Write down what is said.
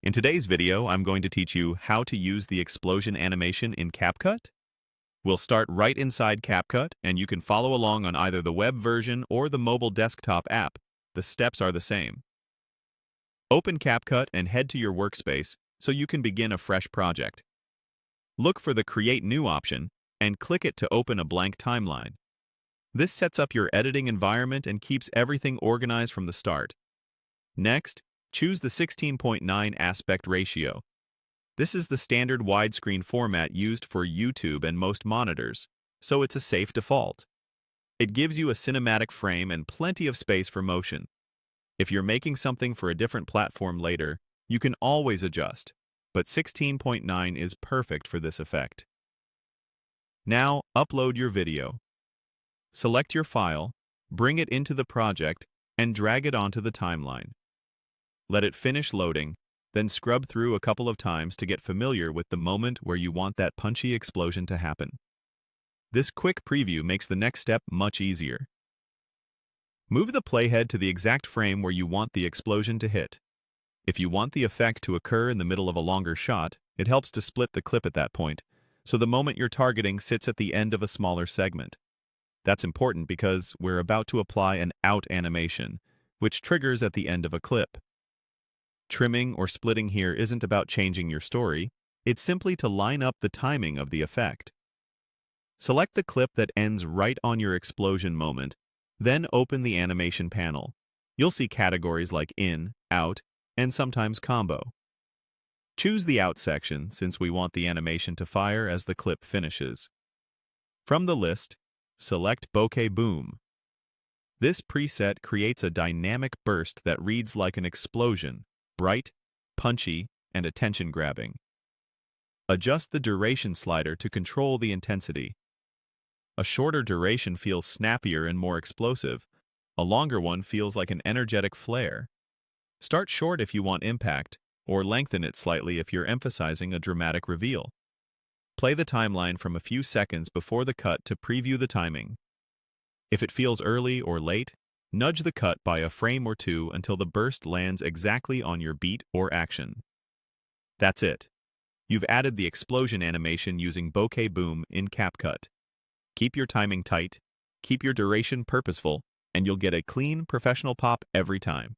In today's video, I'm going to teach you how to use the explosion animation in CapCut. We'll start right inside CapCut, and you can follow along on either the web version or the mobile desktop app. The steps are the same. Open CapCut and head to your workspace so you can begin a fresh project. Look for the Create New option and click it to open a blank timeline. This sets up your editing environment and keeps everything organized from the start. Next, choose the 16:9 aspect ratio. This is the standard widescreen format used for YouTube and most monitors, so it's a safe default. It gives you a cinematic frame and plenty of space for motion. If you're making something for a different platform later, you can always adjust, but 16:9 is perfect for this effect. Now, upload your video. Select your file, bring it into the project, and drag it onto the timeline. Let it finish loading, then scrub through a couple of times to get familiar with the moment where you want that punchy explosion to happen. This quick preview makes the next step much easier. Move the playhead to the exact frame where you want the explosion to hit. If you want the effect to occur in the middle of a longer shot, it helps to split the clip at that point, so the moment you're targeting sits at the end of a smaller segment. That's important because we're about to apply an out animation, which triggers at the end of a clip. Trimming or splitting here isn't about changing your story, it's simply to line up the timing of the effect. Select the clip that ends right on your explosion moment, then open the animation panel. You'll see categories like in, out, and sometimes combo. Choose the out section since we want the animation to fire as the clip finishes. From the list, select Bokeh Boom. This preset creates a dynamic burst that reads like an explosion, bright, punchy, and attention-grabbing. Adjust the duration slider to control the intensity. A shorter duration feels snappier and more explosive. A longer one feels like an energetic flare. Start short if you want impact, or lengthen it slightly if you're emphasizing a dramatic reveal. Play the timeline from a few seconds before the cut to preview the timing. If it feels early or late, nudge the cut by a frame or two until the burst lands exactly on your beat or action. That's it. You've added the explosion animation using Bokeh Boom in CapCut. Keep your timing tight, keep your duration purposeful, and you'll get a clean, professional pop every time.